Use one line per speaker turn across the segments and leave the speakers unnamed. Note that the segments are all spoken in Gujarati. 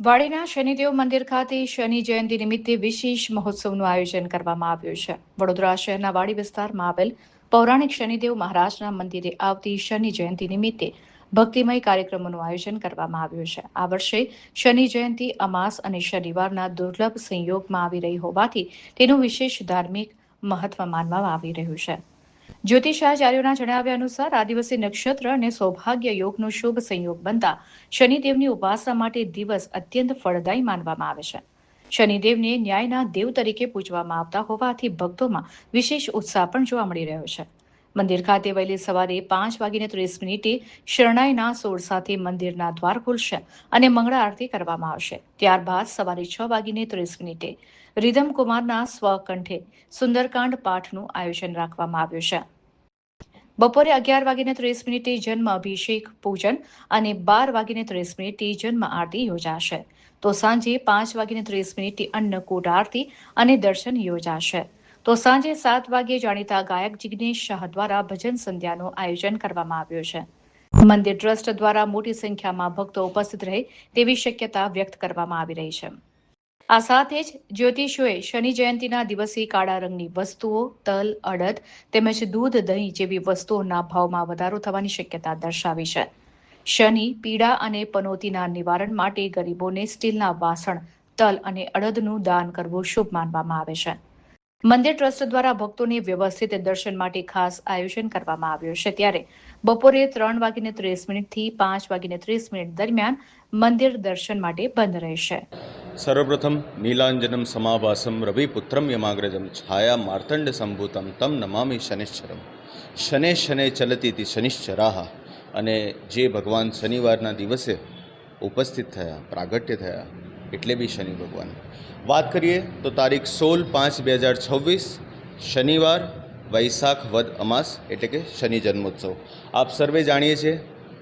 વાડીના શનિદેવ મંદિર ખાતે શનિ જયંતિ નિમિત્તે વિશેષ મહોત્સવનું આયોજન કરવામાં આવ્યું છે. વડોદરા શહેરના વાડી વિસ્તારમાં આવેલ પૌરાણિક શનિદેવ મહારાજના મંદિરે આવતી શનિ જયંતિ નિમિત્તે ભક્તિમય કાર્યક્રમોનું આયોજન કરવામાં આવ્યું છે. આ વર્ષે શનિ જયંતિ અમાસ અને શનિવારના દુર્લભ સંયોગમાં આવી રહી હોવાથી તેનું વિશેષ ધાર્મિક મહત્વ માનવામાં આવી રહ્યું છે. જ્યોતિષાચાર્યોના જણાવ્યા અનુસાર આ દિવસે નક્ષત્ર અને સૌભાગ્ય યોગનો શુભ સંયોગ બનતા શનિદેવની ઉપાસના માટે દિવસ અત્યંત ફળદાયી માનવામાં આવે છે. શનિદેવને ન્યાયના દેવ તરીકે પૂજવામાં આવતા હોવાથી ભક્તોમાં વિશેષ ઉત્સાહ પણ જોવા મળી રહ્યો છે. મંદિર ખાતે વહેલી સવારે 5:30 શરણાઈના સોળ સાથે મંદિરના દ્વાર ખુલશે અને મંગળા આરતી કરવામાં આવશે. ત્યારબાદ સવારે 6:30 રીધમ કુમારના સ્વકંઠે સુંદરકાંડ પાઠનું આયોજન રાખવામાં આવ્યું છે. બપોરે 11:30 જન્મ અભિષેક પૂજન અને 12:30 જન્મ આરતી યોજાશે. તો સાંજે 5:30 અન્નકૂટ આરતી અને દર્શન યોજાશે. તો સાંજે 7 વાગ્યે જાણીતા ગાયક જિગ્નેશ શાહ દ્વારા ભજન સંધ્યાનું આયોજન કરવામાં આવ્યું છે. મંદિર ટ્રસ્ટ દ્વારા મોટી સંખ્યામાં ભક્તો ઉપસ્થિત રહે તેવી શક્યતા વ્યક્ત કરવામાં આવી રહી છે. આ સાથે જ જ્યોતિષોએ શનિ જયંતિના દિવસે કાળા રંગની વસ્તુઓ, તલ, અડદ તેમજ દૂધ, દહીં જેવી વસ્તુઓના ભાવમાં વધારો થવાની શક્યતા દર્શાવી છે. શનિ, પીડા અને પનોતીના નિવારણ માટે ગરીબોને સ્ટીલના વાસણ, તલ અને અડદનું દાન કરવું શુભ માનવામાં આવે છે. મંદિર ટ્રસ્ટ દ્વારા ભક્તોને વ્યવસ્થિત દર્શન માટે ખાસ આયોજન કરવામાં આવ્યું છે. ત્યારે બપોરે 3:30 થી 5:30 દરમિયાન મંદિર દર્શન માટે બંધ રહેશે.
સર્વપ્રથમ નીલાંજનમ સમાભાસમ રવિપુત્રમ યમાગ્રજમ છાયા માર્તંડ સંભૂતમ તમ નમામિ શનિશ્ચરમ. શને શને ચલતીતિ શનિશ્ચરાહ. અને જે ભગવાન શનિવારના દિવસે ઉપસ્થિત થયા, પ્રાગટ્ય થયા, એટલે બી શનિ ભગવાન. વાત કરીએ તો તારીખ 16/5/2026 શનિવાર, વૈશાખ વદ અમાસ એટલે કે શનિ જન્મોત્સવ. આપ સર્વે જાણીએ છીએ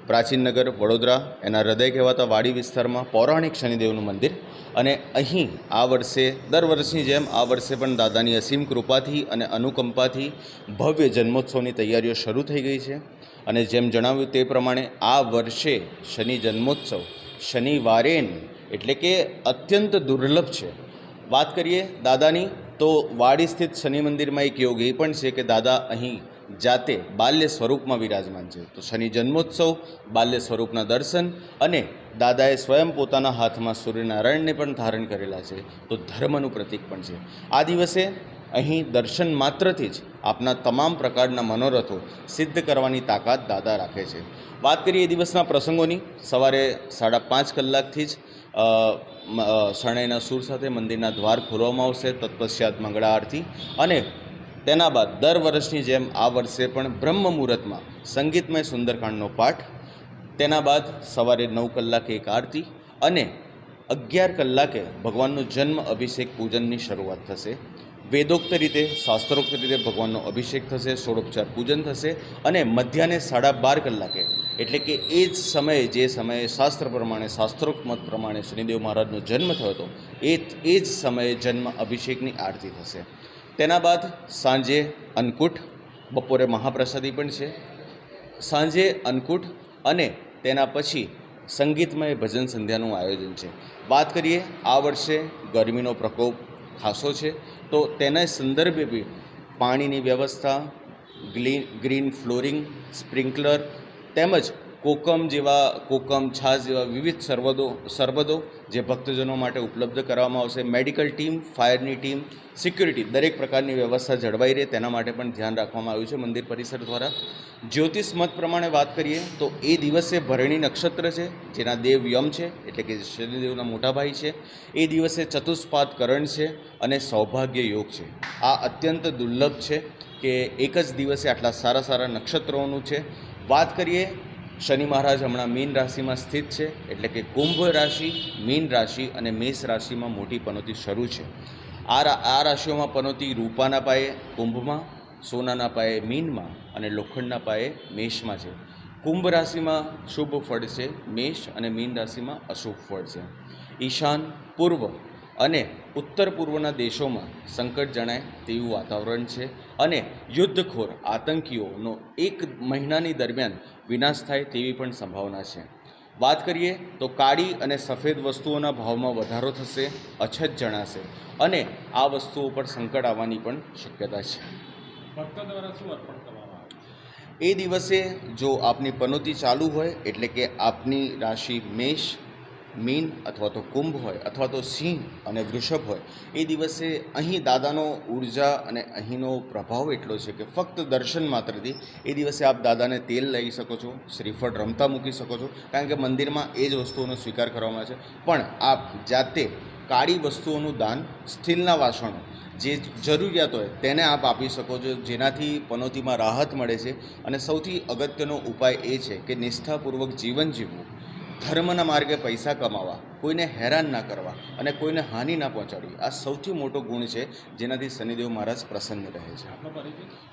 પ્રાચીન નગર વડોદરા, એના હૃદય કહેવાતા વાડી વિસ્તારમાં પૌરાણિક શનિદેવનું મંદિર. અને અહીં આ વર્ષે દર વર્ષની જેમ આ વર્ષે પણ દાદાની અસીમ કૃપાથી અને અનુકંપાથી ભવ્ય જન્મોત્સવની તૈયારીઓ શરૂ થઈ ગઈ છે. અને જેમ જણાવ્યું તે પ્રમાણે આ વર્ષે શનિ જન્મોત્સવ શનિવારે એટલે કે અત્યંત દુર્લભ છે. વાત કરીએ દાદાની તો વાડી સ્થિત શનિ મંદિરમાં એક યોગ એ પણ છે કે દાદા અહીં જાતે બાલ્ય સ્વરૂપમાં વિરાજમાન છે. તો શનિ જન્મોત્સવ, બાલ્ય સ્વરૂપના દર્શન અને દાદાએ સ્વયં પોતાના હાથમાં સૂર્યનારાયણને પણ ધારણ કરેલા છે, તો ધર્મનું પ્રતીક પણ છે. આ દિવસે અહીં દર્શન માત્રથી જ આપના તમામ પ્રકારના મનોરથો સિદ્ધ કરવાની તાકાત દાદા રાખે છે. વાત કરીએ એ દિવસના પ્રસંગોની, સવારે 5:30 જ શરણાઈના સૂર સાથે મંદિરના દ્વાર ખોલવામાં આવશે. તત્પશ્ચાત મંગળા આરતી અને તેના બાદ દર વર્ષની જેમ આ વર્ષે પણ બ્રહ્મ મુહૂર્તમાં સંગીતમય સુંદરકાંડનો પાઠ, તેના બાદ સવારે 9 એક આરતી અને 11 ભગવાનનો જન્મ અભિષેક પૂજનની શરૂઆત થશે. વેદોક્ત રીતે, શાસ્ત્રોક્ત રીતે ભગવાનનો અભિષેક થશે, ષોડોપચાર પૂજન થશે અને મધ્યાહ્ને 12:30 એટલે કે એ જ સમયે, જે સમયે શાસ્ત્ર પ્રમાણે, શાસ્ત્રોક્ત મત પ્રમાણે શનિદેવ મહારાજનો જન્મ થયો હતો, એ જ સમયે જન્મ અભિષેકની આરતી થશે. તેના બાદ સાંજે અન્નકૂટ, બપોરે મહાપ્રસાદી પણ છે. સાંજે અન્નકૂટ અને તેના પછી સંગીતમય ભજન સંધ્યાનું આયોજન છે. વાત કરીએ આ વર્ષે ગરમીનો પ્રકોપ ખાસો છે, તો તેના સંદર્ભે બી પાણીની વ્યવસ્થા, ગ્રીન ફ્લોરિંગ, સ્પ્રિંકલર તેમજ કોકમ, છાશ જેવા વિવિધ સરબતો જે ભક્તજનો માટે ઉપલબ્ધ કરવામાં આવશે. મેડિકલ ટીમ, ફાયરની ટીમ, સિક્યુરિટી, દરેક પ્રકારની વ્યવસ્થા જળવાઈ રહે તેના માટે પણ ધ્યાન રાખવામાં આવ્યું છે મંદિર પરિસર દ્વારા. જ્યોતિષ મત પ્રમાણે વાત કરીએ તો એ દિવસે ભરણી નક્ષત્ર છે, જેના દેવ યમ છે એટલે કે શનિદેવના મોટા ભાઈ છે. એ દિવસે ચતુષ્પાદ કરણ છે અને સૌભાગ્ય યોગ છે. આ અત્યંત દુર્લભ છે કે એક જ દિવસે આટલા સારા નક્ષત્રોનું છે. વાત કરીએ, શનિ મહારાજ હમણાં મીન રાશિમાં સ્થિત છે, એટલે કે કુંભ રાશિ, મીન રાશિ અને મેષ રાશિમાં મોટી પનોતી શરૂ છે. આ રાશિઓમાં પનોતી રૂપાના પાયે કુંભમાં, સોનાના પાયે મીનમાં અને લોખંડના પાયે મેષમાં છે. કુંભ રાશિમાં શુભ ફળ છે મેષ અને મીન રાશિમાં અશુભ ફળ છે. ઈશાન, પૂર્વ અને ઉત્તર પૂર્વના દેશોમાં સંકટ જણાય તેવું વાતાવરણ છે અને યુદ્ધખોર આતંકીઓનો 1 મહિનાની દરમિયાન વિનાશ થાય તેવી પણ સંભાવના છે. વાત કરીએ તો કાળી અને સફેદ વસ્તુઓના ભાવમાં વધારો થશે, અછત જણાશે અને આ વસ્તુઓ પર સંકટ આવવાની પણ શક્યતા છે.
ભક્તો દ્વારા શું અર્પણ કરવામાં આવે?
એ દિવસે જો આપની પનોતી ચાલુ હોય એટલે કે આપની રાશિ મેષ, મીન અથવા તો કુંભ હોય અથવા તો સિંહ અને વૃષભ હોય, એ દિવસે અહીં દાદાનો ઉર્જા અને અહીંનો પ્રભાવ એટલો છે કે ફક્ત દર્શન માત્રથી એ દિવસે આપ દાદાને તેલ લઈ શકો છો, શ્રીફળ રમતા મૂકી શકો છો, કારણ કે મંદિરમાં એ જ વસ્તુઓનો સ્વીકાર કરવામાં આવે છે. પણ આપ જાતે કાળી વસ્તુઓનું દાન, સ્ટીલના વાસણો જે જરૂરિયાત હોય તેને આપ આપી શકો છો, જેનાથી પનોતીમાં રાહત મળે છે. અને સૌથી અગત્યનો ઉપાય એ છે કે નિષ્ઠાપૂર્વક જીવન જીવવું, ધર્મના માર્ગે પૈસા કમાવા, કોઈને હેરાન ના કરવા અને કોઈને હાનિ ના પહોંચાડવી, આ સૌથી મોટો ગુણ છે જેનાથી શનિદેવ મહારાજ પ્રસન્ન રહે છે.
આપનો પરિચય?